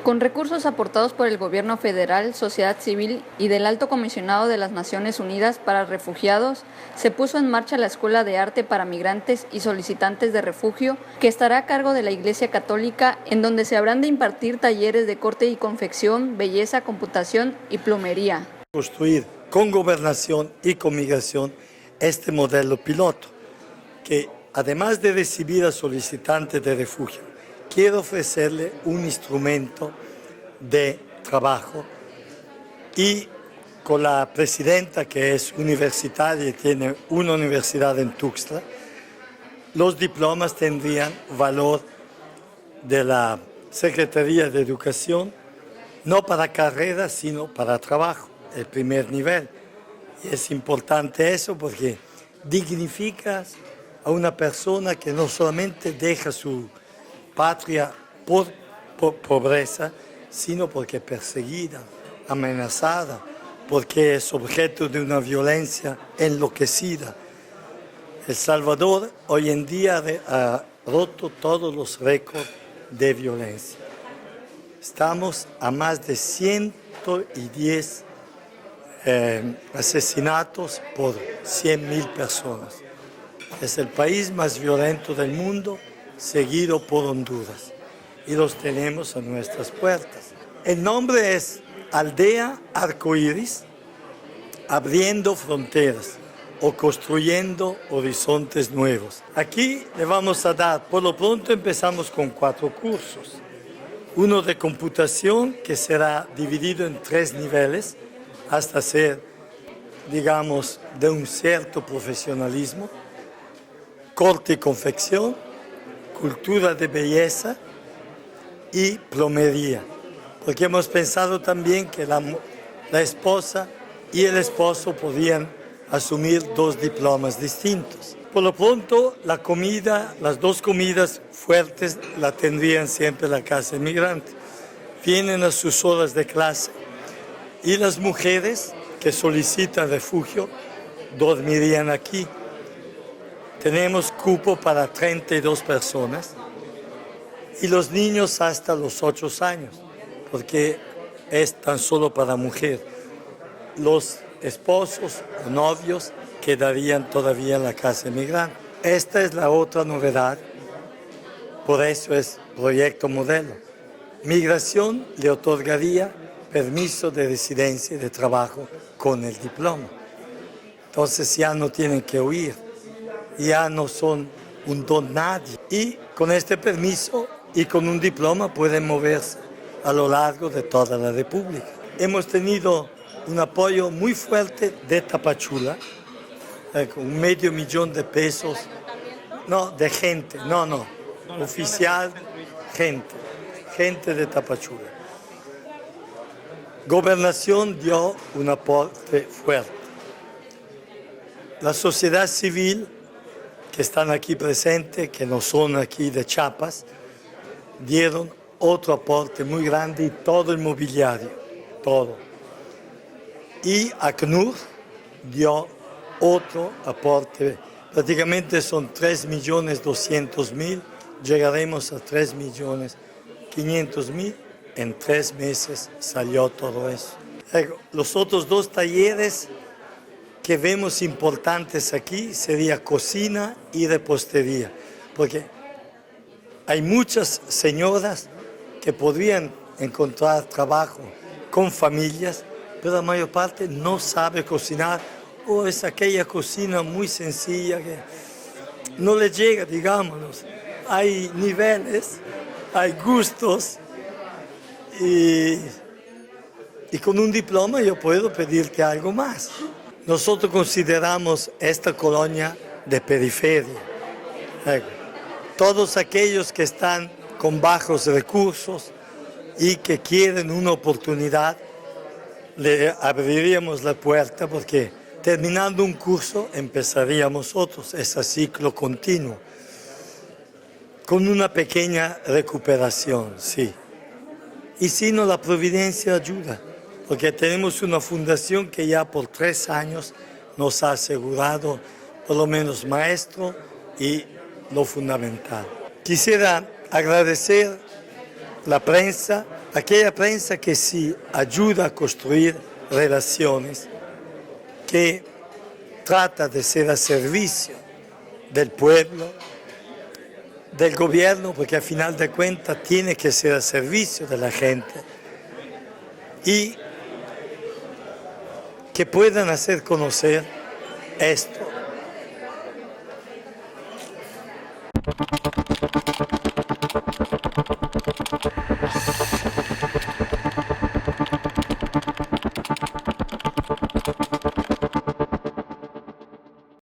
Con recursos aportados por el Gobierno federal, sociedad civil y del Alto Comisionado de las Naciones Unidas para Refugiados, se puso en marcha la Escuela de Arte para Migrantes y Solicitantes de Refugio, que estará a cargo de la Iglesia Católica, en donde se habrán de impartir talleres de corte y confección, belleza, computación y plomería. Construir con gobernación y con migración este modelo piloto, que además de recibir a solicitantes de refugio, quiero ofrecerle un instrumento de trabajo y con la presidenta, que es universitaria y tiene una universidad en Tuxtla, los diplomas tendrían valor de la Secretaría de Educación, no para carrera, sino para trabajo, el primer nivel. Y es importante eso porque dignificas a una persona que no solamente deja su patria por pobreza, sino porque es perseguida, amenazada, porque es objeto de una violencia enloquecida. El Salvador hoy en día ha roto todos los récords de violencia. Estamos a más de 110 asesinatos por 100.000 personas. Es el país más violento del mundo, seguido por Honduras, y los tenemos a nuestras puertas. El nombre es Aldea Arcoíris, abriendo fronteras o construyendo horizontes nuevos. Aquí le vamos a dar, por lo pronto empezamos con 4 cursos. Uno de computación, que será dividido en 3 niveles, hasta ser, digamos, de un cierto profesionalismo, corte y confección, cultura de belleza y plomería, porque hemos pensado también que la esposa y el esposo podían asumir 2 diplomas distintos. Por lo pronto, la comida, las 2 comidas fuertes la tendrían siempre la Casa Inmigrante. Vienen a sus horas de clase y las mujeres que solicitan refugio dormirían aquí. Tenemos cupo para 32 personas y los niños hasta los 8 años, porque es tan solo para mujer. Los esposos o novios quedarían todavía en la Casa Inmigrante. Esta es la otra novedad, por eso es proyecto modelo. Migración le otorgaría permiso de residencia y de trabajo con el diploma. Entonces ya no tienen que huir. Ya no son un don nadie. Y con este permiso y con un diploma pueden moverse a lo largo de toda la República. Hemos tenido un apoyo muy fuerte de Tapachula, con $500,000 de pesos. No, de gente, no, oficial, gente de Tapachula. Gobernación dio un aporte fuerte. La sociedad civil, que están aquí presentes, que no son aquí de Chiapas, dieron otro aporte muy grande y todo el mobiliario, todo. Y ACNUR dio otro aporte, prácticamente son 3.200.000, llegaremos a 3.500.000, en 3 meses salió todo eso. Los otros 2 talleres que vemos importantes aquí sería cocina y repostería, porque hay muchas señoras que podrían encontrar trabajo con familias, pero la mayor parte no sabe cocinar o es aquella cocina muy sencilla que no le llega, digámonos. Hay niveles, hay gustos y con un diploma yo puedo pedirte algo más. Nosotros consideramos esta colonia de periferia. Todos aquellos que están con bajos recursos y que quieren una oportunidad, le abriríamos la puerta porque terminando un curso empezaríamos otros, ese ciclo continuo, con una pequeña recuperación, sí. Y si no, la providencia ayuda. porque tenemos una fundación que ya por 3 años nos ha asegurado por lo menos maestro y lo fundamental. Quisiera agradecer la prensa, aquella prensa que sí ayuda a construir relaciones, que trata de ser a servicio del pueblo, del gobierno, porque al final de cuentas tiene que ser a servicio de la gente, y que puedan hacer conocer esto.